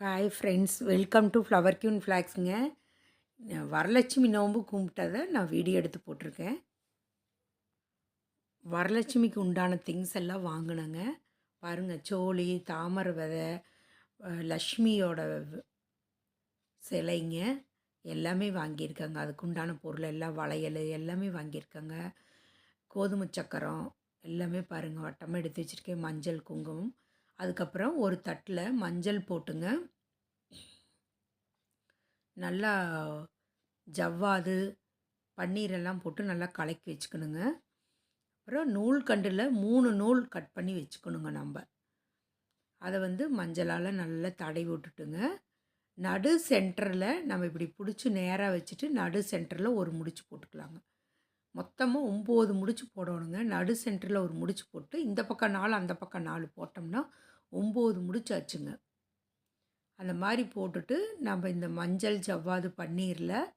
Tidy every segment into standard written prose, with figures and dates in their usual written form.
Hi friends, welcome to flower queen ஃப்ளாக்ஸுங்க. வரலட்சுமி நோன்பு கும்பிட்டதை நான் வீடியோ எடுத்து போட்டிருக்கேன். வரலட்சுமிக்கு உண்டான திங்ஸ் எல்லாம் வாங்கினேங்க. பாருங்கள், சோழி, தாமரை விதை, லக்ஷ்மியோட சிலைங்க எல்லாமே வாங்கியிருக்காங்க. அதுக்கு உண்டான பொருள் எல்லாம், வளையல் எல்லாமே வாங்கியிருக்காங்க. கோதுமை சக்கரம் எல்லாமே பாருங்கள் வட்டமாக எடுத்து வச்சுருக்கேன். மஞ்சள், குங்குமம், அதுக்கப்புறம் ஒரு தட்டில் மஞ்சள் போட்டுங்க நல்லா ஜவ்வாது, பன்னீரெல்லாம் போட்டு நல்லா கலக்கி வச்சுக்கணுங்க. அப்புறம் நூல்கண்டில் 3 நூல் கட் பண்ணி வச்சுக்கணுங்க. அதை மஞ்சளால் நல்லா தடவி விட்டுட்டுங்க, நடு சென்டரில் நம்ம இப்படி பிடிச்சி நேராக வச்சுட்டு நடு சென்டரில் ஒரு முடிச்சு போட்டுக்கலாங்க. மொத்தமாக 9 முடிச்சு போடணுங்க. நடு சென்டரில் ஒரு முடிச்சு போட்டு இந்த பக்கம் 4 அந்த பக்கம் 4 போட்டோம்னா 9 முடிச்சு ஆச்சுங்க. அந்த மாதிரி போட்டுட்டு நம்ம இந்த மஞ்சள், ஜவ்வாது, பன்னீரில்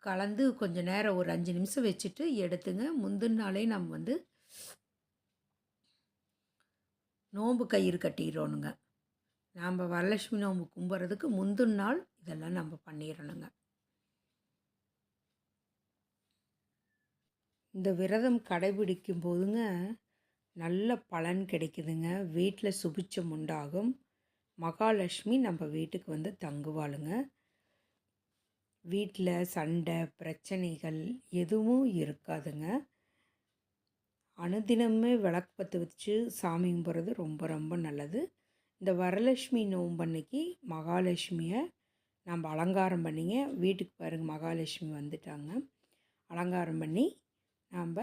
கலந்து கொஞ்சம் நேரம் ஒரு 5 நிமிஷம் வச்சுட்டு எடுத்துங்க. முந்தின நாளே நம்ம நோன்பு கயிறு கட்டிடணுங்க. நாம் வரலட்சுமி நோன்பு கும்பிட்றதுக்கு முந்தின நாள் இதெல்லாம் நம்ம பண்ணிடணுங்க. இந்த விரதம் கடைபிடிக்கும் போதுங்க நல்ல பலன் கிடைக்குதுங்க. வீட்டில் சுபிட்சம் உண்டாகும். மகாலட்சுமி நம்ம வீட்டுக்கு தங்குவாளுங்க. வீட்டில் சண்டை பிரச்சனைகள் எதுவும் இருக்காதுங்க. அனுதினமே விளக்கு பற்ற வச்சு சாமி கும்பிட்றது ரொம்ப ரொம்ப நல்லது. இந்த வரலட்சுமி நோன்பன்னைக்கு மகாலட்சுமியை நம்ம அலங்காரம் பண்ணிங்க. வீட்டுக்கு பாருங்கள், மகாலட்சுமி வந்துட்டாங்க. அலங்காரம் பண்ணி நாம்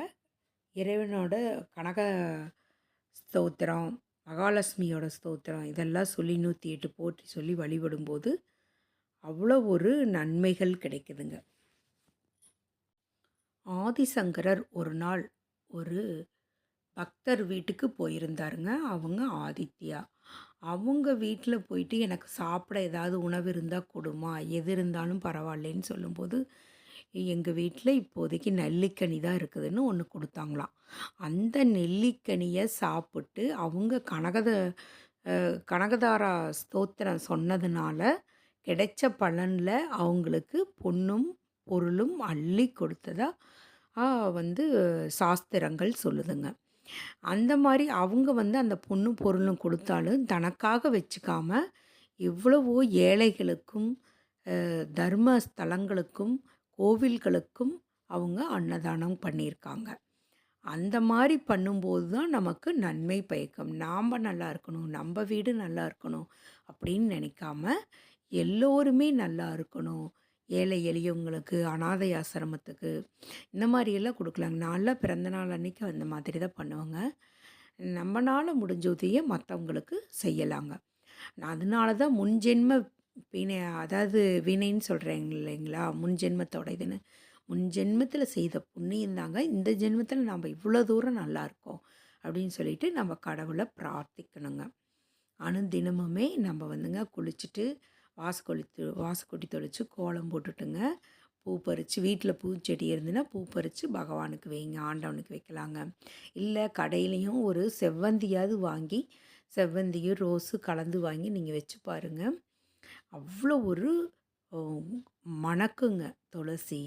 இறைவனோட கனக ஸ்தோத்திரம், மகாலட்சுமியோட ஸ்தோத்திரம் இதெல்லாம் சொல்லி 108 போற்றி சொல்லி வழிபடும்போது அவ்வளோ ஒரு நன்மைகள் கிடைக்குதுங்க. ஆதிசங்கரர் ஒரு நாள் ஒரு பக்தர் வீட்டுக்கு போயிருந்தாருங்க. அவங்க ஆதித்யா. அவங்க வீட்டில் போயிட்டு எனக்கு சாப்பிட ஏதாவது உணவு இருந்தால் கொடுமா, எது இருந்தாலும் பரவாயில்லைன்னு சொல்லும்போது, எங்கள் வீட்டில் இப்போதைக்கு நெல்லிக்கனி தான் இருக்குதுன்னு ஒன்று கொடுத்தாங்களாம். அந்த நெல்லிக்கனியை சாப்பிட்டு அவங்க கனகதாரா ஸ்தோத்திரம் சொன்னதுனால கிடைச்ச பலனில் அவங்களுக்கு பொன்னும் பொருளும் அள்ளி கொடுத்ததா சாஸ்திரங்கள் சொல்லுதுங்க. அந்த மாதிரி அவங்க அந்த பொண்ணும் பொருளும் கொடுத்தாலும் தனக்காக வச்சுக்காம எவ்வளவோ ஏழைகளுக்கும் தர்ம ஸ்தலங்களுக்கும் கோவில்களுக்கும் அவங்க அன்னதானம் பண்ணியிருக்காங்க. அந்த மாதிரி பண்ணும்போது தான் நமக்கு நன்மை பயக்கும். நாம் நல்லா இருக்கணும், நம்ம வீடு நல்லா இருக்கணும் அப்படின்னு நினைக்காம எல்லோருமே நல்லா இருக்கணும். ஏழை எளியவங்களுக்கு, அனாதை ஆசிரமத்துக்கு இந்த மாதிரியெல்லாம் கொடுக்கலாங்க. நான்லாம் பிறந்தநாள் அன்றைக்கி அந்த மாதிரி தான் பண்ணுவேங்க. நம்மளால் முடிஞ்ச உதவியை மற்றவங்களுக்கு செய்யலாங்க. அதனால தான் முன்ஜென்ம வினை, அதாவது வினைன்னு சொல்கிறேங்க இல்லைங்களா, முன்ஜென்மத்தோட இதுன்னு. முன்ஜென்மத்தில் செய்த புண்ணியம் தாங்க இந்த ஜென்மத்தில் நம்ம இவ்வளோ தூரம் நல்லா இருக்கோம் அப்படின்னு சொல்லிட்டு நம்ம கடவுளை பிரார்த்திக்கணுங்க. அனுதினமுமே நம்ம குளிச்சுட்டு வாசக்கொட்டி தொளித்து கோலம் போட்டுட்டுங்க, பூ பறித்து வீட்டில் பூச்செடி இருந்துன்னா பூ பறித்து பகவானுக்கு வைங்க, ஆண்டவனுக்கு வைக்கலாங்க. இல்லை கடையிலையும் ஒரு செவ்வந்தியாவது வாங்கி, செவ்வந்தியும் ரோஸு கலந்து வாங்கி நீங்கள் வச்சு பாருங்கள். அவ்வளோ ஒரு மணக்குங்க. துளசி,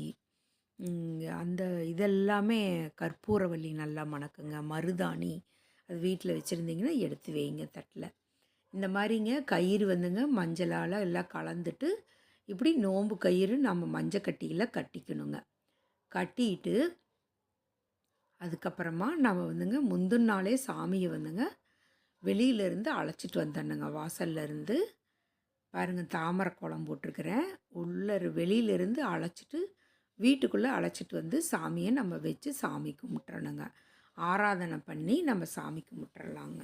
அந்த இதெல்லாமே கற்பூரவல்லி நல்லா மணக்குங்க. மருதாணி அது வீட்டில் வச்சுருந்தீங்கன்னா எடுத்து வைங்க தட்டில். இந்த மாதிரிங்க கயிறு மஞ்சளால் எல்லாம் கலந்துட்டு இப்படி நோன்பு கயிறு நம்ம மஞ்சக்கட்டியில் கட்டிக்கணுங்க. கட்டிட்டு அதுக்கப்புறமா நம்ம முந்தின நாளே சாமியை வெளியிலேருந்து அழைச்சிட்டு வந்துடணுங்க. வாசல்லேருந்து பாருங்கள், தாமரை கோலம் போட்டிருக்கிறேன். வெளியிலேருந்து அழைச்சிட்டு வீட்டுக்குள்ளே அழைச்சிட்டு சாமியை நம்ம வச்சு சாமி கும்பிட்றணுங்க. ஆராதனை பண்ணி நம்ம சாமி கும்பிட்றலாங்க.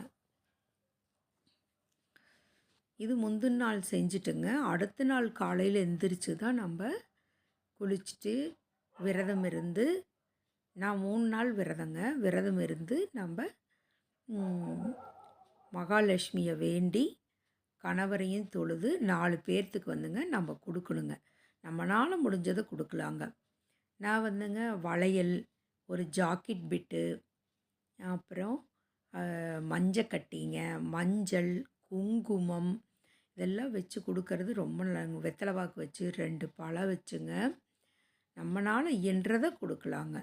இது முந்தின நாள் செஞ்சுட்டுங்க. அடுத்த நாள் காலையில் எந்திரிச்சு தான் நம்ம குளிச்சுட்டு விரதம் இருந்து, நான் 3 நாள் விரதம் இருந்து நம்ம மகாலட்சுமியை வேண்டி கணவரையும் தொழுது 4 பேர்த்துக்கு நம்ம கொடுக்கணுங்க. நம்மளால் முடிஞ்சதை கொடுக்கலாங்க. நான் வளையல், ஒரு ஜாக்கெட் பிட்டு, அப்புறம் மஞ்சக்கட்டிங்க, மஞ்சள், குங்குமம், இதெல்லாம் வச்சு கொடுக்கறது ரொம்ப நல்லாங்க. வெத்தலை பாக்கு வச்சு 2 பழம் வச்சுங்க, நம்மனால இயன்றதை கொடுக்கலாங்க.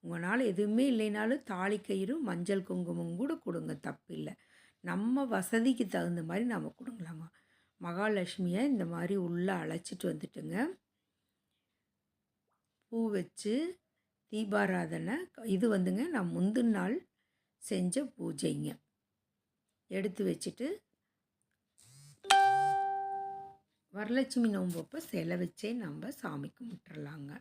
உங்களால் எதுவுமே இல்லைனாலும் தாலி கயிறு, மஞ்சள் குங்குமம் கூட கொடுங்க, தப்பில்லை. நம்ம வசதிக்கு தகுந்த மாதிரி நம்ம கொடுங்களாங்க. மகாலட்சுமியை இந்த மாதிரி உள்ளே அழைச்சிட்டு வந்துட்டுங்க, பூ வச்சு தீபாராதனை. இது வந்துங்க நான் முந்தின நாள் செஞ்ச பூஜைங்க. எடுத்து வச்சுட்டு வரலட்சுமி நோம்பப்போ சிலை வச்சே நம்ம சாமி கும்பிட்டுறலாங்க.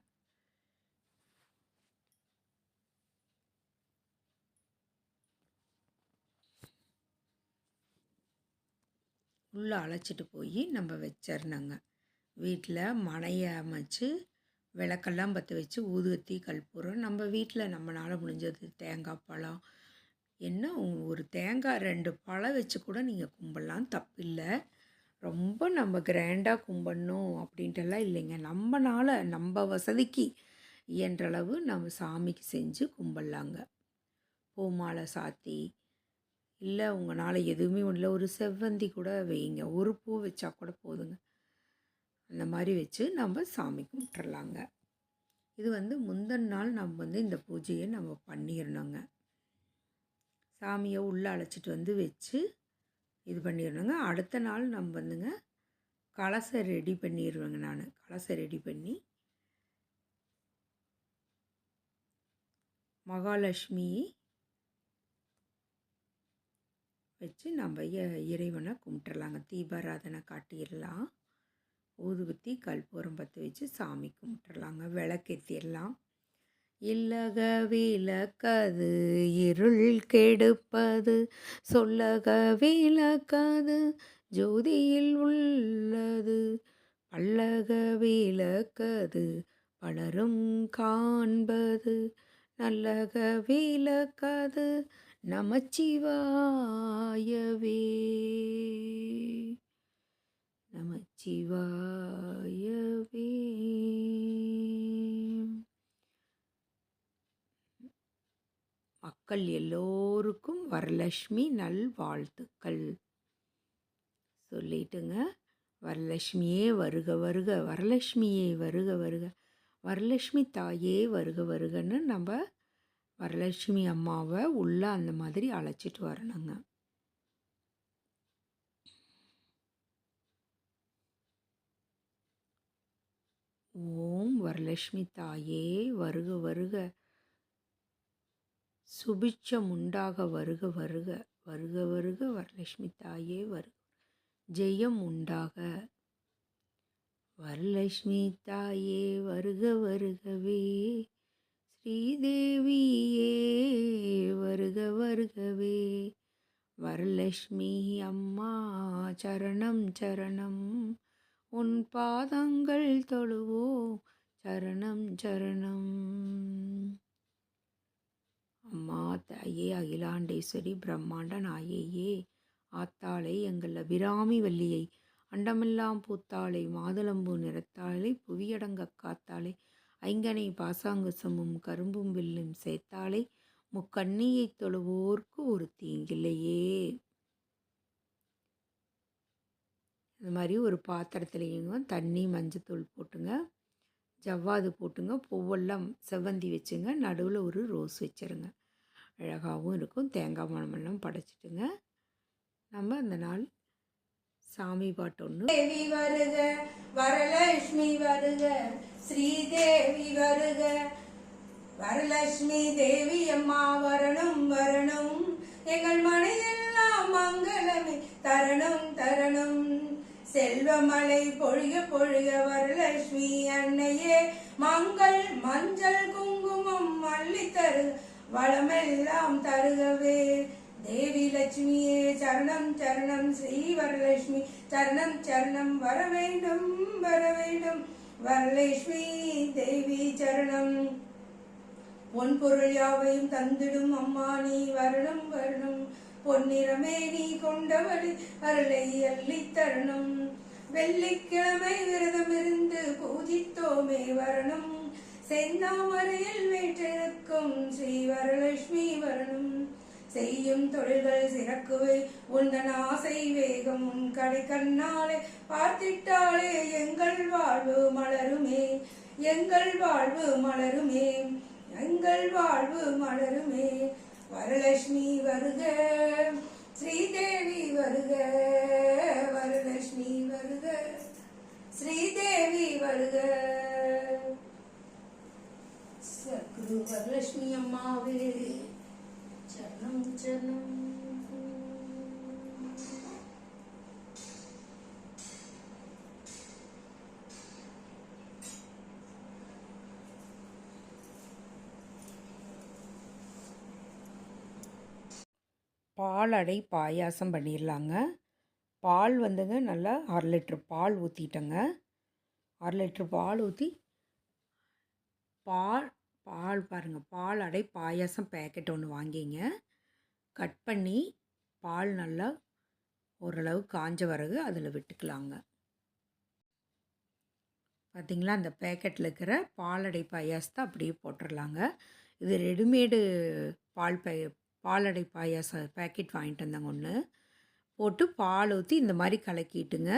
உள்ளே அழைச்சிட்டு போய் நம்ம வச்சிடணுங்க. வீட்டில் மனையை அமைச்சு விளக்கெல்லாம் பற்ற வச்சு ஊதுவத்தி கற்பூரம், நம்ம வீட்டில் நம்மளால் முடிஞ்சது தேங்காய் பழம், என்ன ஒரு தேங்காய் 2 பழம் வச்சு கூட நீங்கள் கும்பிடலாம், தப்பில்லை. ரொம்ப நம்ம கிராண்டாக கும்பிடணும் அப்படின்ட்டுலாம் இல்லைங்க. நம்மளால் நம்ம வசதிக்கு இயன்றளவு நம்ம சாமிக்கு செஞ்சு கும்பிடலாங்க. பூமாலை சாத்தி, இல்லை உங்களால் எதுவுமே இல்லை ஒரு செவ்வந்தி கூட வைங்க, ஒரு பூ வச்சா கூட போதுங்க. அந்த மாதிரி வச்சு நம்ம சாமி கும்பிட்டுறலாங்க. இது வந்து முந்தின நாள் நம்ம இந்த பூஜையை நம்ம பண்ணிடணுங்க. சாமியை உள்ளே அழைச்சிட்டு வந்து வச்சு இது பண்ணிடணுங்க. அடுத்த நாள் நம்ம கலசம் ரெடி பண்ணிடுவேங்க. நான் கலசம் ரெடி பண்ணி மகாலட்சுமி வச்சு நம்ம இறைவனை கும்பிட்டுறலாங்க. தீபாராதனை காட்டிடலாம், ஊதுபத்தி கற்பூரம் பற்ற வச்சு சாமி கும்பிட்டுறலாங்க. விளக்கேற்றிடலாம். இல்லக விளக்கது இருள் கெடுப்பது, சொல்லக விளக்கது ஜோதியில் உள்ளது, பல்லக விளக்கது பலரும் காண்பது, நல்லக விளக்கது நமச்சிவாயவே, நமச்சிவாயவே. மக்கள் எல்லோருக்கும் வரலட்சுமி நல்வாழ்த்துக்கள் சொல்லிட்டுங்க, வரலட்சுமியே வருக வருக, வரலட்சுமியே வருக வருக, வரலட்சுமி தாயே வருக வருகன்னு நம்ம வரலட்சுமி அம்மாவை உள்ளே அந்த மாதிரி அழைச்சிட்டு வரணுங்க. ஓம் வரலட்சுமி தாயே வருக வருக, சுபிட்சம் உண்டாக வருக வருக, வருக வருக வரலட்சுமி தாயே வருக, ஜெயம் உண்டாக வரலட்சுமி தாயே வருக வருகவே, ஸ்ரீதேவியே வருக வருகவே, வரலட்சுமி அம்மா சரணம் சரணம், உன் பாதங்கள் தொழுவோ சரணம் சரணம். அம்மா தாயே அகிலாண்டேஸ்வரி பிரம்மாண்ட நாயையே, ஆத்தாளை எங்கள் அபிராமி வள்ளியை, அண்டமெல்லாம் பூத்தாளை மாதுளம்பூ நிறத்தாளை, புவியடங்க காத்தாளை, ஐங்கனை பாசாங்குசமும் கரும்பும் வில்லும் சேர்த்தாளை, முக்கண்ணியை தொழுவோர்க்கு ஒரு தீங்கில்லையே. இந்த மாதிரி ஒரு பாத்திரத்துலேயுங்க தண்ணி மஞ்சத்தூள் போட்டுங்க, ஜவ்வாது போட்டுங்க, பூவெல்லாம் செவ்வந்தி வச்சுங்க, நடுவில் ஒரு ரோஸ் வச்சுருங்க, அழகாகவும் இருக்கும். தேங்காய் மணமெல்லாம் படைச்சிட்டுங்க நம்ம அந்த நாள் சாமி பாட்டு ஒன்று. தேவி வருக வரலட்சுமி வருக, ஸ்ரீதேவி வருக, வரலட்சுமி தேவி அம்மா வரணும் வரணும், எங்கள் மனையெல்லாம் மங்களமே தரணும் தரணும், செல்வமலை பொழிக பொழிக வரலட்சுமி அன்னையே, மங்கள் மஞ்சள் குங்குமம் அள்ளி தரு வளமெல்லாம் தருகவே, தேவி லட்சுமியே சரணம் சரணம், ஸ்ரீ வரலட்சுமி சரணம் சரணம், வர வேண்டும் வர வேண்டும் வரலட்சுமி தேவி சரணம், பொன் பொருள் யாவையும் தந்திடும் அம்மா நீ வரணும் வரணும், பொன்னிறமே நீ கொண்டவள் அருளை அள்ளி தரணும், வெள்ளிக்கிழமை விரதம் இருந்து பூஜித்தோமே வரணும், செந்தாமரையில் வீட்டிற்கும் ஸ்ரீ வரலட்சுமி வரணும், செய்யும் தொழில்கள் சிறக்குவே உந்தன் ஆசை வேகம், உன் கடை கண்ணாலே பார்த்திட்டாலே எங்கள் வாழ்வு மலருமே, எங்கள் வாழ்வு மலருமே, எங்கள் வாழ்வு மலருமே. வரலட்சுமி வருக, ஸ்ரீதேவி வருக, வரலட்சுமி வருக, ஸ்ரீதேவி வருக. சத்குரு வரலட்சுமி அம்மாவே சரணம் சரணம். பால் அடை பாயாசம் பண்ணிடலாங்க. பால் வந்துங்க நல்லா 1/2 லிட்ரு பால் ஊற்றிட்டேங்க. 1/2 லிட்ரு பால் ஊற்றி பால் பால் பாருங்கள், பால் அடை பாயாசம் பேக்கெட் ஒன்று வாங்கிங்க. கட் பண்ணி பால் நல்லா ஓரளவு காஞ்ச பிறகு அதில் விட்டுக்கலாங்க. பார்த்திங்களா, அந்த பேக்கெட்டில் இருக்கிற பாலடை பாயாசத்தை அப்படியே போட்டுடலாங்க. இது ரெடிமேடு பாலடை பாயாசம் பேக்கெட் வாங்கிட்டு வந்தாங்க ஒன்று. போட்டு பால் ஊற்றி இந்த மாதிரி கலக்கிட்டுங்க.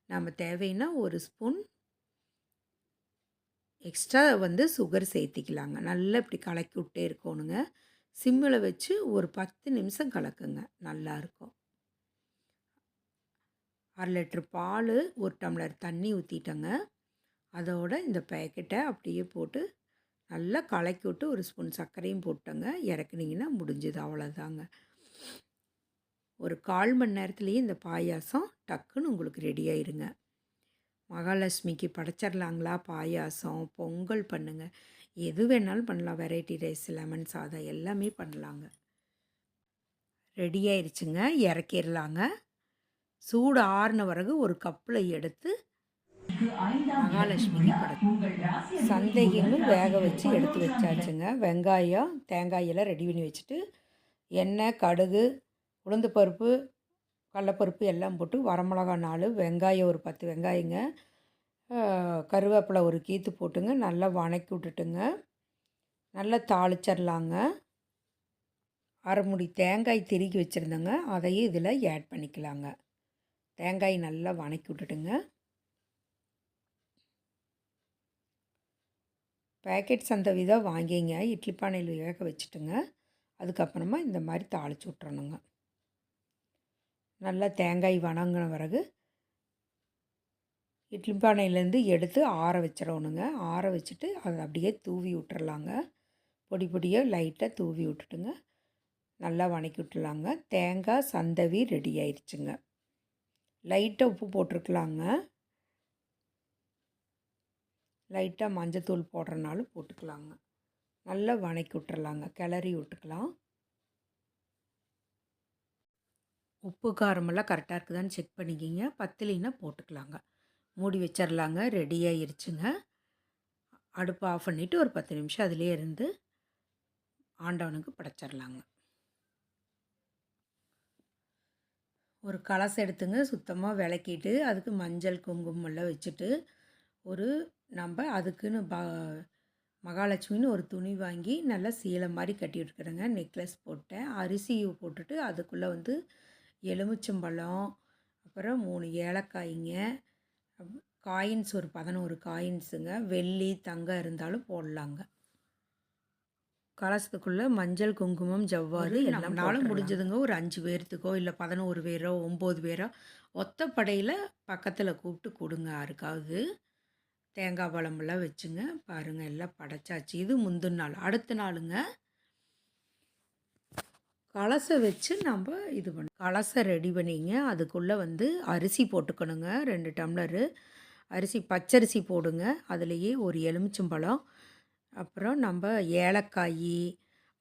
நம்ம தேவைன்னா 1 ஸ்பூன் எக்ஸ்ட்ரா சுகர் சேர்த்திக்கலாங்க. நல்லா இப்படி கலக்கி விட்டே இருக்கணுங்க. சிம்மில் வச்சு ஒரு 10 நிமிஷம் கலக்குங்க, நல்லாயிருக்கும். 1/2 லிட்ரு பால், 1 டம்ளர் தண்ணி ஊற்றிட்டேங்க. அதோட இந்த பேக்கெட்டை அப்படியே போட்டு நல்லா கலக்கி விட்டு 1 ஸ்பூன் சர்க்கரையும் போட்டேங்க. இறக்குனிங்கன்னா முடிஞ்சுது, அவ்வளோதாங்க. ஒரு 1/4 மணி நேரத்துலேயே இந்த பாயாசம் டக்குன்னு உங்களுக்கு ரெடி ஆயிருங்க. மகாலட்சுமிக்கு படைச்சிடலாங்களா பாயாசம், பொங்கல் பண்ணுங்க, எது வேணாலும் பண்ணலாம். வெரைட்டி ரைஸ், லெமன் சாதம் எல்லாமே பண்ணலாங்க. ரெடி ஆயிடுச்சுங்க, இறக்கிடலாங்க. சூடு ஆறின பிறகு ஒரு கப்பில் எடுத்து மகாலட்சுமிக்கு படைச்சு சந்தைகளும் வேக வச்சு எடுத்து வச்சாச்சுங்க. வெங்காயம், தேங்காயெல்லாம் ரெடி பண்ணி வச்சுட்டு எண்ணெய், கடுகு, உளுந்து பருப்பு, கடலப்பருப்பு எல்லாம் போட்டு வரமிளகா 4, வெங்காயம் ஒரு 10 வெங்காயங்க, கருவேப்பிலை ஒரு கீத்து போட்டுங்க, நல்லா வணக்கி விட்டுட்டுங்க. நல்லா தாளிச்சிடலாங்க. 1/2 மூடி தேங்காய் திருக்கி வச்சுருந்தேங்க, அதையும் இதில் ஆட் பண்ணிக்கலாங்க. தேங்காய் நல்லா வணக்கி விட்டுட்டுங்க. பேக்கெட் சந்தை விதம் வாங்கிங்க, இட்லி பானையில் வேக வச்சுட்டுங்க. அதுக்கப்புறமா இந்த மாதிரி தாளித்து விட்றணுங்க. நல்லா தேங்காய் வணங்கின பிறகு இட்லி பானையிலேருந்து எடுத்து ஆற வச்சிடணுங்க. ஆற வச்சுட்டு அதை அப்படியே தூவி விட்டுறலாங்க. பொடி பொடியாக லைட்டாக தூவி விட்டுட்டுங்க, நல்லா வணக்கி விட்டுலாங்க. தேங்காய் சந்தவி ரெடி ஆயிடுச்சுங்க. லைட்டாக உப்பு போட்டிருக்கலாங்க, லைட்டாக மஞ்சத்தூள் போடுறனாலும் போட்டுக்கலாங்க. நல்லா வணக்கி விட்டுறலாங்க, கிளறி விட்டுக்கலாம். உப்பு காரமெல்லாம் கரெக்டாக இருக்குதான்னு செக் பண்ணிக்கிங்க, பத்தலைன்னா போட்டுக்கலாங்க. மூடி வச்சிடலாங்க. ரெடி ஆயிருச்சுங்க. அடுப்பு ஆஃப் பண்ணிவிட்டு ஒரு 10 நிமிஷம் அதிலே இருந்து ஆண்டவனுக்கு படைச்சிடலாங்க. ஒரு கலசம் எடுத்துங்க, சுத்தமாக விளக்கிட்டு அதுக்கு மஞ்சள் குங்குமம் எல்லாம் வச்சுட்டு நம்ம அதுக்குன்னு மகாலட்சுமின்னு ஒரு துணி வாங்கி நல்லா சீலை மாதிரி கட்டி விட்டுக்கிறேங்க. நெக்லஸ் போட்டேன். அரிசி போட்டுட்டு அதுக்குள்ளே எலுமிச்சம்பழம், அப்புறம் 3 ஏலக்காய்ங்க, காயின்ஸ் ஒரு 11 காயின்ஸுங்க, வெள்ளி தங்கம் இருந்தாலும் போடலாங்க. கலசத்துக்குள்ளே மஞ்சள் குங்குமம் ஜவ்வாறு எல்லாம் நாளும் முடிஞ்சதுங்க. ஒரு 5 பேர்த்துக்கோ இல்லை 11 பேரோ 9 பேரோ ஒத்தப்படையில் பக்கத்தில் கூப்பிட்டு கொடுங்க யாருக்காவது. தேங்காய் பழமெல்லாம் வச்சுங்க. பாருங்கள், எல்லாம் படைச்சாச்சு. இது முந்தின நாள். அடுத்த நாளுங்க கலசம் வச்சு நம்ம இது கலசம் ரெடி பண்ணிங்க. அதுக்குள்ளே அரிசி போட்டுக்கணுங்க. 2 டம்ளரு அரிசி, பச்சரிசி போடுங்க. அதுலேயே ஒரு எலுமிச்சம்பழம், அப்புறம் நம்ம ஏலக்காய்,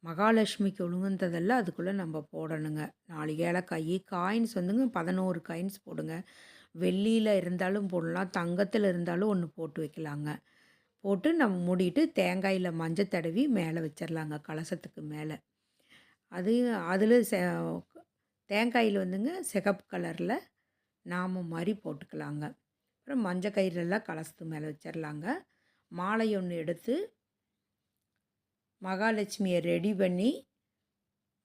மகாலட்சுமிக்கு உளுந்ததெல்லாம் அதுக்குள்ளே நம்ம போடணுங்க. 4 ஏலக்காய், காயின்ஸ் 11 காயின்ஸ் போடுங்க. வெள்ளியில் இருந்தாலும் போடலாம், தங்கத்தில் இருந்தாலும் ஒன்று போட்டு வைக்கலாங்க. போட்டு நம்ம மூடிட்டு தேங்காயில் மஞ்சள் தடவி மேலே வச்சிடலாங்க, கலசத்துக்கு மேலே. அதில் தேங்காயில் சிகப்பு கலரில் நாமம் மாதிரி போட்டுக்கலாங்க. அப்புறம் மஞ்சள் கயிறெல்லாம் கலசத்துக்கு மேலே வச்சிடலாங்க. மாலை ஒன்று எடுத்து மகாலட்சுமியை ரெடி பண்ணி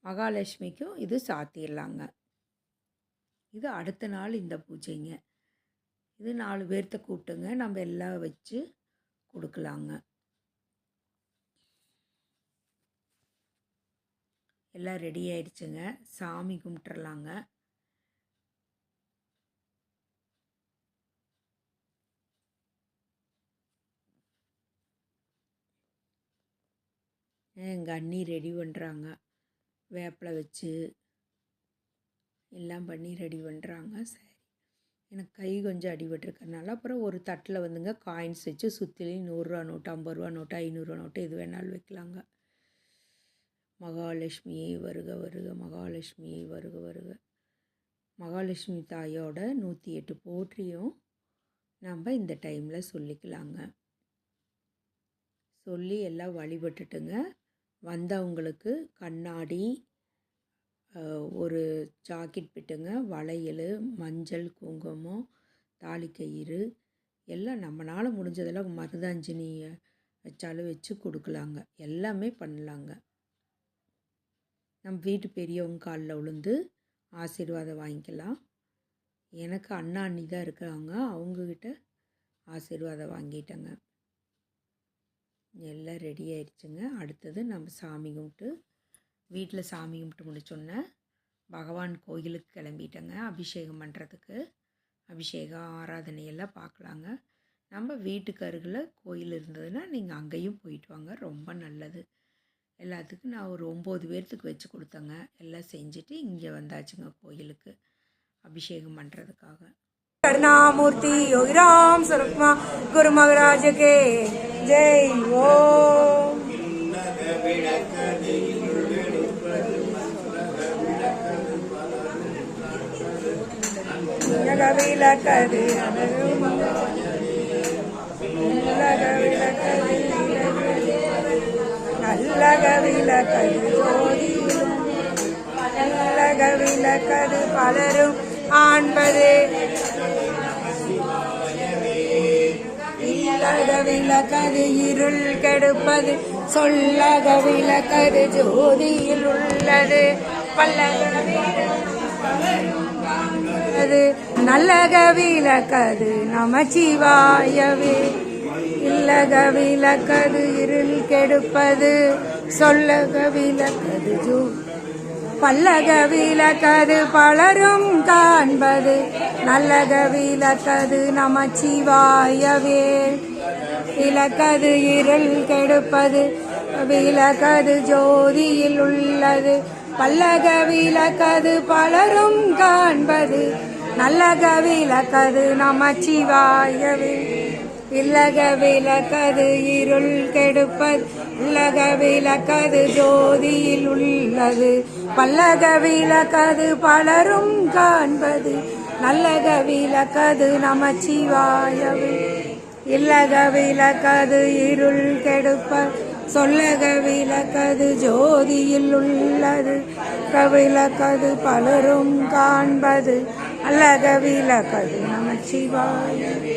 மகாலட்சுமிக்கும் இது சாத்திடலாங்க. இது அடுத்த நாள் இந்த பூஜைங்க. இது 4 பேர்த்த கூப்பிட்டுங்க நம்ம எல்லாம் வச்சு கொடுக்கலாங்க. எல்லாம் ரெடி ஆயிடுச்சுங்க. சாமி கும்பிட்டுறலாங்க. எங்கள் அண்ணி ரெடி பண்ணுறாங்க. வேப்பிலை வச்சு எல்லாம் பண்ணி ரெடி பண்ணுறாங்க. சரி, எனக்கு கை கொஞ்சம் அடிபட்டிருக்கறனால அப்புறம் ஒரு தட்டில் வந்துங்க காயின்ஸ் வச்சு சுற்றிலையும் 100 ரூபா நோட்டு, 50 ரூபா நோட்டு, 500 ரூபா நோட்டு எது வேணாலும் வைக்கலாங்க. மகாலட்சுமியே வருக வருக, மகாலட்சுமியே வருக வருக. மகாலட்சுமி தாயோட 108 போற்றியும் நம்ம இந்த டைமில் சொல்லிக்கலாங்க. சொல்லி எல்லாம் வழிபட்டுட்டுங்க வந்தவங்களுக்கு கண்ணாடி, ஒரு ஜாக்கெட் பிட்டுங்க, வளையல், மஞ்சள், குங்குமம், தாலிக்கயிறு எல்லாம் நம்மளால் முடிஞ்சதெல்லாம் மருதாஞ்சினி வச்சாலும் வச்சு கொடுக்கலாங்க. எல்லாமே பண்ணலாங்க. நம்ம வீட்டு பெரியவங்க காலில் விழுந்து ஆசீர்வாதம் வாங்கிக்கலாம். எனக்கு அண்ணா அண்ணி தான் இருக்கிறாங்க, அவங்கக்கிட்ட ஆசீர்வாதம் வாங்கிட்டேங்க. எல்லாம் ரெடி ஆயிடுச்சுங்க. அடுத்தது நம்ம சாமி கும்பிட்டு வீட்டில் சாமி கும்பிட்டு முடிச்சோன்னே பகவான் கோயிலுக்கு கிளம்பிட்டேங்க அபிஷேகம் பண்ணுறதுக்கு. அபிஷேகம் ஆராதனையெல்லாம் பார்க்கலாங்க. நம்ம வீட்டுக்கு அருகில் கோயில் இருந்ததுன்னா நீங்கள் அங்கேயும் போயிட்டு வாங்க, ரொம்ப நல்லது. எல்லாத்துக்கும் நான் ஒரு 9 பேர்த்துக்கு வச்சு கொடுத்தேங்க. எல்லாம் செஞ்சுட்டு இங்கே வந்தாச்சுங்க கோயிலுக்கு அபிஷேகம் பண்ணுறதுக்காக. करुणामूर्ति योगी राम स्वरूपमा गुरु महाराज के जय। ओम நலகவிலகது ஜோதி, நல்லகவிலகது பலரும் ஆண்பது, இல்லக விளக்கது இருள் கெடுப்பது, சொல்லக விளக்கது ஜோதியில் உள்ளது, பல்லகது நல்லக விளக்கது நமச்சிவாயவே, இல்லக விளக்கது இருள் கெடுப்பது, சொல்லக விளக்கது ஜோ பல்லக விளக்கது பலரும் காண்பது, நல்லக விளக்கது நமச்சிவாயவே, விளக்கது இருள் கெடுப்பது, விளக்கது ஜோதியில் உள்ளது, பல்லக விளக்கது பலரும் காண்பது, நல்லக விளக்கது நமச்சிவாயவே, இல்லக விளக்கது இருள் கெடுப்பது, இல்லக விளக்கது ஜோதியில் உள்ளது, பல்லக விளக்கது பலரும் காண்பது, நல்லக விளக்கது நமச்சிவாயவே, இல்லக விளக்கது இருள் கெடுப்பது, சொல்லக விளக்கது ஜோதியில் உள்ளது, விளக்கது பலரும் காண்பது, அல்லக விளக்கது நமச்சிவாயவே,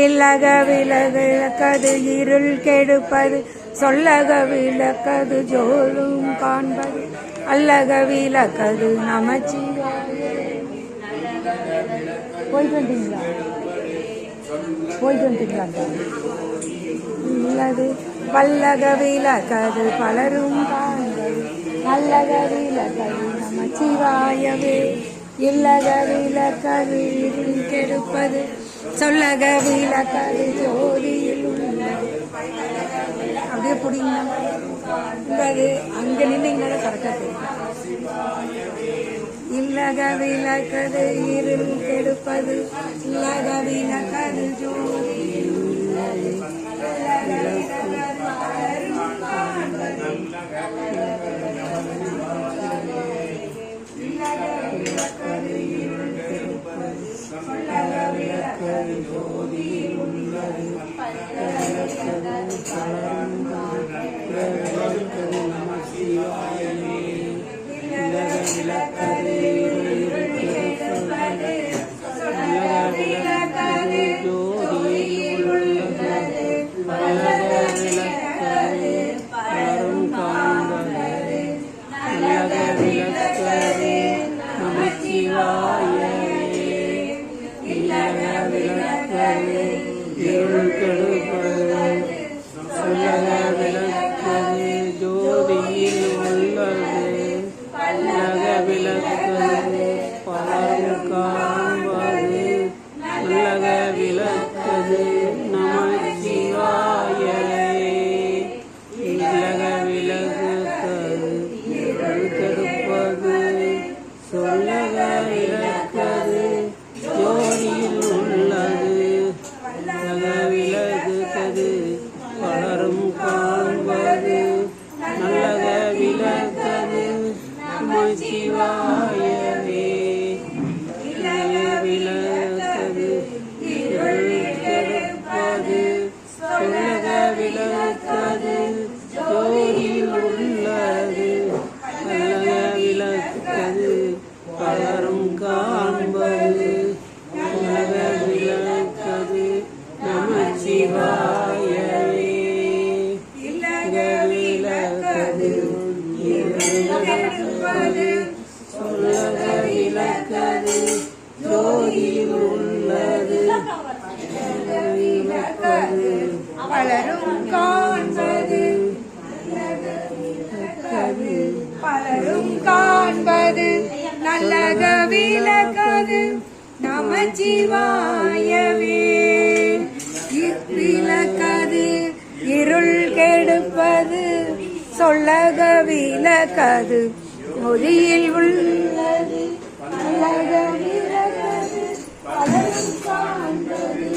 இல்லக விளக்கது இருள் கெடுப்பது, சொல்லக விளக்கது ஜோலும் காண்பது, அல்லக விளக்கது நமச்சிவாயவே. போயிட்டு வந்துட்டீங்களா? இல்லது பல்லக விளக்கது பலரும் காண்பது, நல்லக விளக்கது நமச்சிவாயவே, இல்லக விளக்கது இருள் கெடுப்பது, சொல்லக விளக்கது ஜோதியில் உள்ளது. அப்படியே பிடிங்க, அது அங்கே நின்னீங்கன்னா கரெக்டாக தெரியும். இல்லக விளக்கது இருள் கெடுப்பது, இல்லக விளக்கது ஜோதியில் உள்ளது, நமச்சிவாய இருள் கெடுப்பது சொல்லக விளக்கது ஜோதியில் உள்ளது நல்லக விளக்கது பலரும் காண்பது நல்லக விளக்கது நமச்சிவாயவே இல்லக விளக்குவது இருள் கெடுப்பது சொல்லக விளக்கது ஜோதியில் உள்ளது நல்லக விளக்குவது பலரும் காண்பது நல்லக விளக்கது நமச்சிவாயவே விளக்கது இருள் கெடுப்பது சொல்லக விளக்கது ஜோதியில் உள்ளது நல்லக விளக்கது பலரும் காண்பது நல்லக விளக்கது நமச்சிவாயவே விளக்கது சொல்லக விளக்கது ஜோதியில் உள்ளது விளக்கது பலரும் காண்பது பலரும் காண்பது நல்லக விளக்கது நமச்சிவாயவே விளக்கது இருள் கெடுப்பது சொல்லக விளக்கது மொழியில் உள்ளது நல்லக விளக்கது பலரும் காண்பது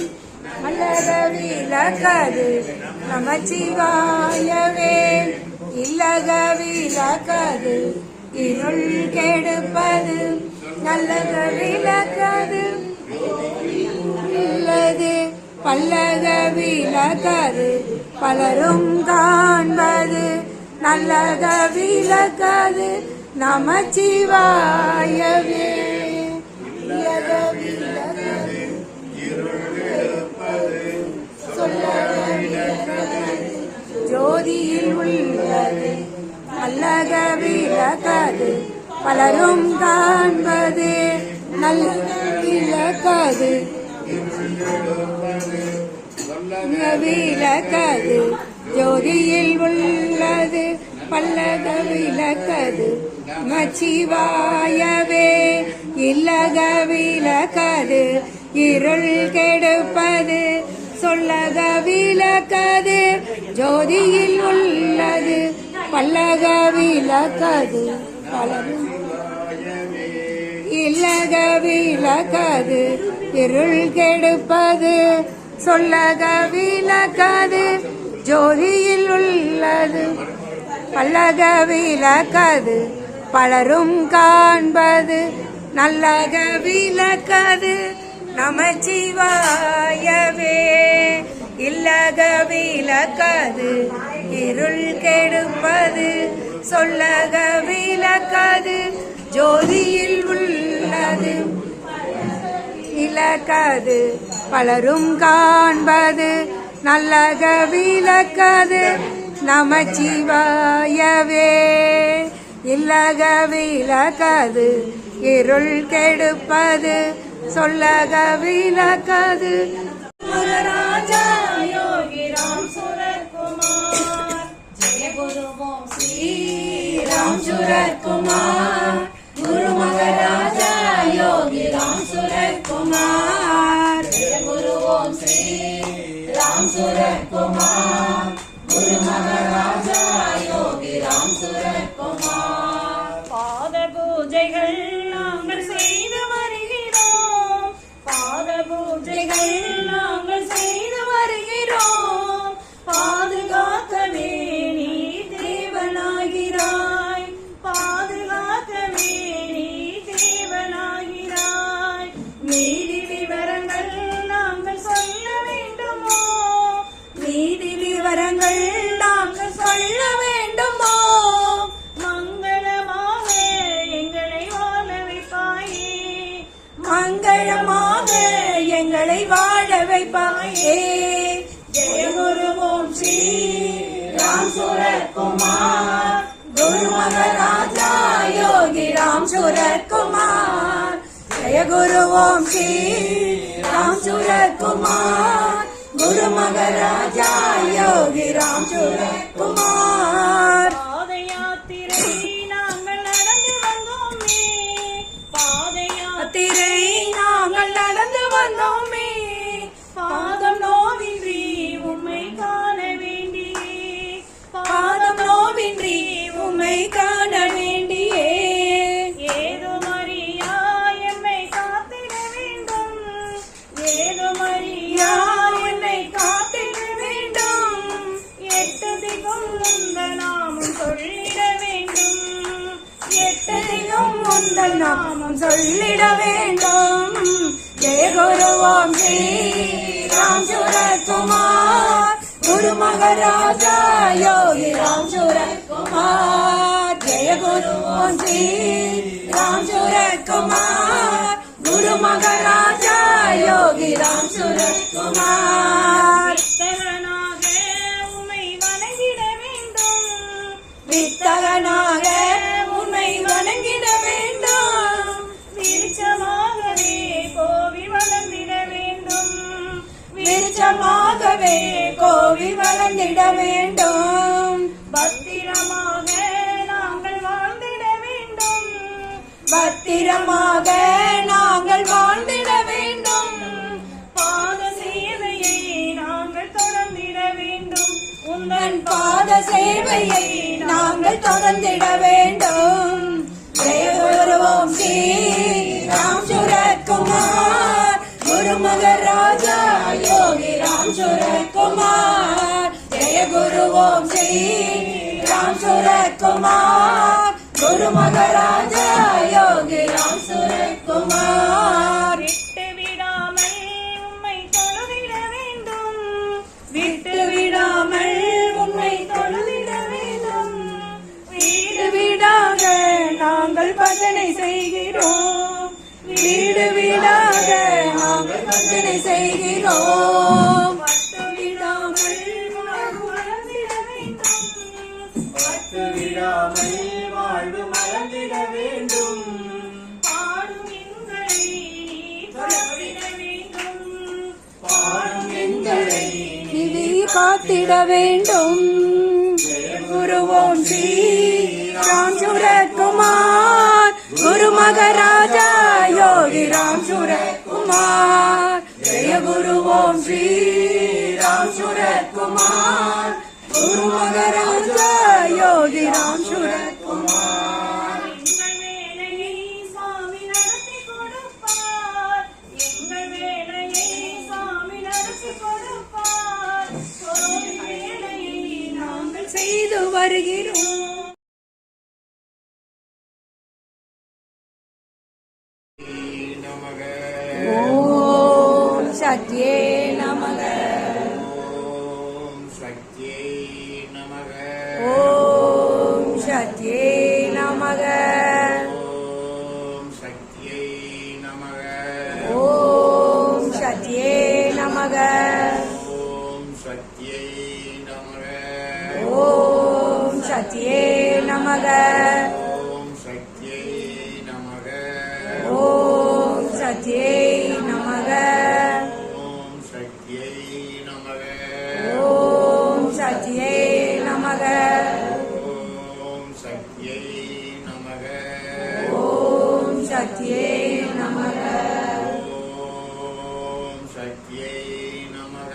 நல்லக விளக்கது நமச்சிவாயவே இல்லக விளக்கது இருள் கெடுப்பது நல்லக விளக்கது உள்ளது பல்லக விளக்கது பலரும் காண்பது நல்லக விளக்கது நமச்சிவாயவே இல்லக விளக்கது சொல்லக விளக்கது ஜோதியில் உள்ளது நல்லக விளக்கது பலரும் காண்பது நல்லக விளக்கது விளக்கது ஜோதியில் உள்ளது பல்லக விளக்கது நமச்சிவாயவே இல்லக விளக்கது இருள் கெடுப்பது சொல்லக விளக்கது ஜோதியில் உள்ளது பல்லக விளக்கது பலரும் இல்லக விளக்கது இருள் கெடுப்பது சொல்லக விளக்கது ஜோதியில் உள்ளது பல்லக விளக்கது பலரும் காண்பது நல்லக விளக்கது நமச்சிவாயவே இல்லக விளக்கது இருள் கெடுப்பது சொல்லக விளக்கது ஜோதியில் உள்ளது இலக்கது பலரும் காண்பது நல்லக விளக்கது நமச்சிவாயவே இல்லக விளக்கது இருள் கெடுப்பது சொல்லக விளக்கது ராஜா யோகி ராம் சுரத்குமார் ஜெய குரு ஓம் ஸ்ரீ ராம் சுரத்குமார் குரு மகாராஜா யோகி ராம் சுரத்குமார் ஜெய குரு ஓம் ஸ்ரீ ராம் சுரத்குமார் குரு மகாராஜா யோகி ராம் சுரத்குமார் பாத பூஜைகள் நாங்கள் செய்து வருகிறோம் பாத பூஜைகள் நாங்கள் செய்து வருகிறோம் பாதுகாக்கவே நீ தேவனாகிறாய் பாதுகாக்கவே நீ தேவனாகிறாய் மீதி விவரங்கள் நாங்கள் சொல்ல வேண்டுமோ மீதி விவரங்கள் நாங்கள் சொல்ல வேண்டுமோ மங்களமாக எங்களை வாழ வைப்பாயே மங்களமாக எங்களை வாழ வைப்பாயே ஜெய குரு ஓம் ஸ்ரீ ராம் சுரத்குமார் குரு மகாராஜா யோகி ராம் சுரத்குமார் ஜெய குரு ஓம் ஸ்ரீ ராம் சூரத்குமார் குரு மகாராஜா யோகி ராம் சூரத்குமார். பாத யாத்திரை நாங்கள் நடந்து வந்தோமே, பாத யாத்திரை நாங்கள் நடந்து வந்தோமே, பாதம் நோவின்றி உம்மை காண வேண்டியே, பாதம் நோவின்றி உம்மை காண வேண்டியே, ஏதோ மரியா எம்மை காத்திட வேண்டும், ஏதோ மரியா என்னை காத்திட வேண்டும், எட்டு திக்கும் உந்த நாமம் சொல்லிட வேண்டும், எட்டதிலும் உந்தன் நாமம் சொல்லிட வேண்டும். ஜெய குரு ஓம் ஸ்ரீ ராம் சூரத்குமார் குரு மகாராஜா யோகி ராம் சூரத்குமார். ஜெய குரு ஓம் ஸ்ரீ ராம் சூரத்குமார் குரு மகாராஜா யோகி ராம் சூரத்குமார். வித்தகனாக உம்மை வணங்கிட வேண்டும், வித்தகனாக உன்னை வணங்கிட வேண்டும், விருட்சமாகவே கோவி வளர்ந்திட வேண்டும், விருட்சமாகவே கோவி வளர்ந்திட வேண்டும், பத்திரமாக நாங்கள் வாழ்ந்திட வேண்டும், பத்திரமாக நாங்கள் வாழ்ந்திட வேண்டும், பாத சேவையை நாங்கள் தொடர்ந்திட வேண்டும், உந்தன் பாத சேவையை நாங்கள் தொடர்ந்திட வேண்டும். ஜெய குரு ஓம் ஸ்ரீ ராம் சூரத்குமார் குரு மகாராஜா யோகி ராம் சூரத்குமார். ஜெய குரு ஓம் ஸ்ரீ ராம் சூரத்குமார் குரு மகாராஜா யோகி ராம் சூரத்குமார். விட்டு விடாமல் உம்மை தொழுதிட வேண்டும், விட்டு விடாமல் உன்னை தொழுதிட வேண்டும், வீடு வீடாக நாங்கள் பஜனை செய்கிறோம், வீடு வீடாக நாங்கள் பஜனை செய்கிறோம், பட்டு விடாமல் வாழ்வு மலர்ந்திட வேண்டும், பட்டு விடாமல் வாழ்வு மலர்ந்திட வேண்டும், பாடும் எங்களை தொழவிட வேண்டும், பாடும் எங்களை நிதி காத்திட வேண்டும். குரு ஓம் ஸ்ரீ ராம் சூரத்குமார் குரு மகாராஜா யோகி ராம் சூரத்குமார். ஜெய குரு ஓம் ஸ்ரீ ராம் சூரத்குமார் குரு மகாராஜா யோகி ராம் சூரத்குமார். எங்கள் வேலையை சுவாமி நடத்தி கொடுப்பார், எங்கள் வேலையை சுவாமி நடத்தி கொடுப்பார், சோதி வேலையை நாங்கள் செய்து வருகிறோம். நமக ஓம் சத்யே நமக ஓம் சக்தியை நமக ஓம் சத்யே நமக ஓம் சக்தியை நமக ஓம் சத்யே நமக ஓம் சக்தியை நமக ஓம் சத்யே நமக ஓம் சக்தியை நமக ஓம் சத்யே நமக ஓம் சக்தியை நமக ஓம் சத்யே நமக ஓம் சக்தியை நமக ஓம் சத்யே நமக ஓம் சக்தியை நமக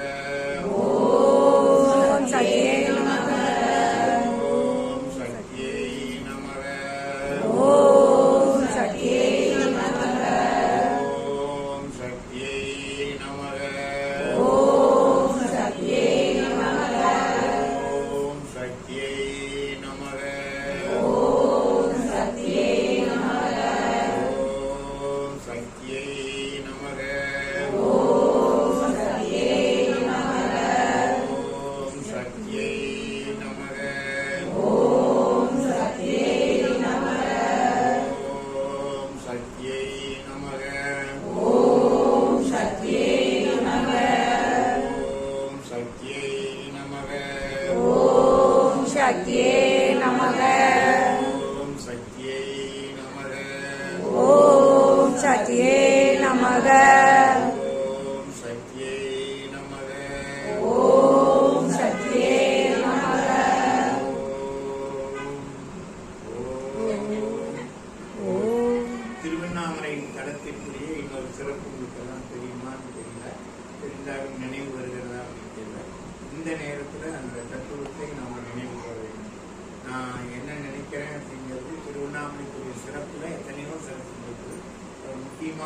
ஓம் சத்யே நமக ஓம் சக்தியை நமக ஓம் சத்யே நமக ஓம் சக்தியை நமக ஓம் சத்யே நமக ஓம் சக்தியை நமக ஓம் சத்யே நமக ஓம் சக்தியை நமக ஓம் சத்யே நமக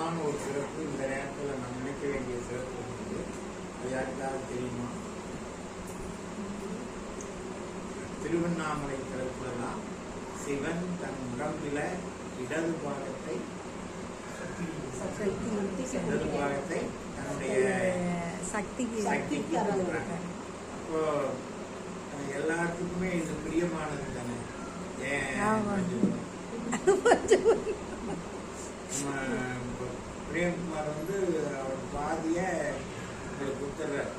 முக்கியமான ஒரு சிறப்பு இந்த நேரத்தில் நம்ம நினைக்க வேண்டிய சிறப்பு இருக்குது. அது யாருக்காவது தெரியுமா? திருவண்ணாமலை சிறப்புலாம் சிவன் தன் உடம்பில இடது பாகத்தை தன்னுடைய சக்திக்கு கொடுக்குறாங்க. அப்போ எல்லாத்துக்குமே இது பிரியமானது தானே. பிரேம்குமார் அவர் பாதிய உங்களுக்கு கொடுத்துட்றாரு.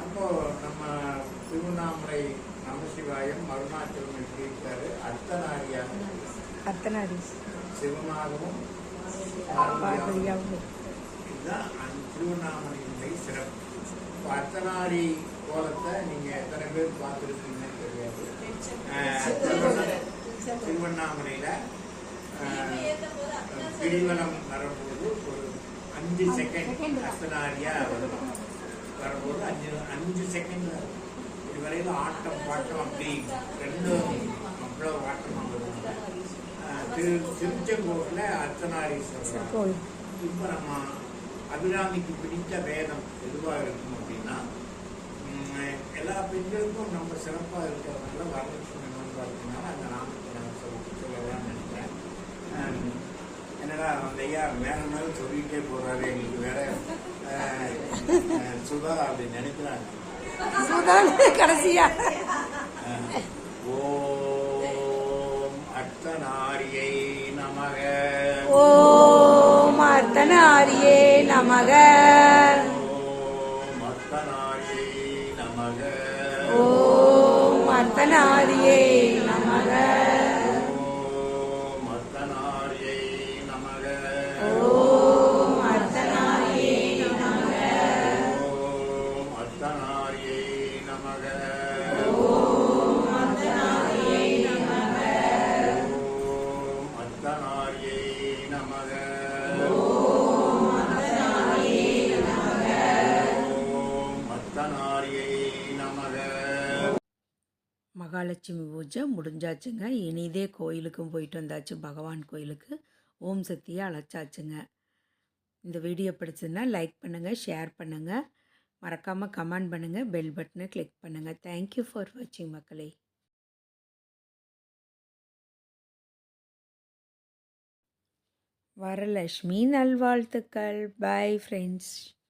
அப்போ நம்ம திருவண்ணாமலை நமசிவாயம் அருணாச்சலம் எப்படி இருக்காரு? அர்த்தநாரி சிவமாகவும் இதுதான் திருவண்ணாமலையினுடைய சிறப்பு. இப்போ அர்த்தநாரி கோலத்தை நீங்க எத்தனை பேர் பார்த்துருக்கீங்கன்னு தெரியாது. திருவண்ணாமலையில கிரிவலம் வரும்போது ஒரு 5 செகண்ட் அர்த்தநாரியா வரும்போது 5 செகண்ட் இதுவரையில் ஆட்டம் பாட்டம் அப்படி ரெண்டும் அவ்வளோ ஆட்டமாக வருவாங்க. திருச்செங்கோட்டில் அர்த்தநாரீஸ்வரர். இப்போ நம்ம அபிராமிக்கு பிடித்த வேதம் எதுவாக இருக்கும் அப்படின்னா, எல்லா பெண்களுக்கும் நம்ம சிறப்பாக இருக்கிறதுனால வரலட்சுமி பார்த்தீங்கன்னா அந்த நாமத்தை நான் சொல்லலாம்னு நினைக்கிறேன். என்னடா அந்த ஐயா வேற மேலே சொல்லிகிட்டே போகிறாரு, எங்களுக்கு வேற சுதா அப்படின்னு நினைக்கிறாங்க. கடைசியா ஓம் அர்த்தநாரியை நமக. ஓம் அர்த்தநாரியே நமக. ஓம் அர்த்தநாரியை நமக. ஓம் அர்த்தநாரியே நமக. ஓம் அர்த்தநாரியை நமக. ஓம் அர்த்தநாரியே நமக. ஓம் அர்த்தநாரியை நமக. ஓம் அர்த்தநாரியே நமக. ஓம் அர்த்தநாரியை நமக. ஓம் அர்த்தநாரியே நமக. ஓம் அர்த்தநாரியை நமக. மகாலட்சுமி பூஜை முடிஞ்சாச்சுங்க. இனிதே கோயிலுக்கும் போயிட்டு வந்தாச்சு, பகவான் கோயிலுக்கு. ஓம் சக்தியை அழைச்சாச்சுங்க. இந்த வீடியோ பிடிச்சதுன்னா லைக் பண்ணுங்கள், ஷேர் பண்ணுங்கள், மறக்காமல் கமெண்ட் பண்ணுங்கள், பெல் பட்டனை கிளிக் பண்ணுங்கள். தேங்க்யூ ஃபார் வாட்சிங் மக்களே. வரலட்சுமி நல்வாழ்த்துக்கள். Bye friends.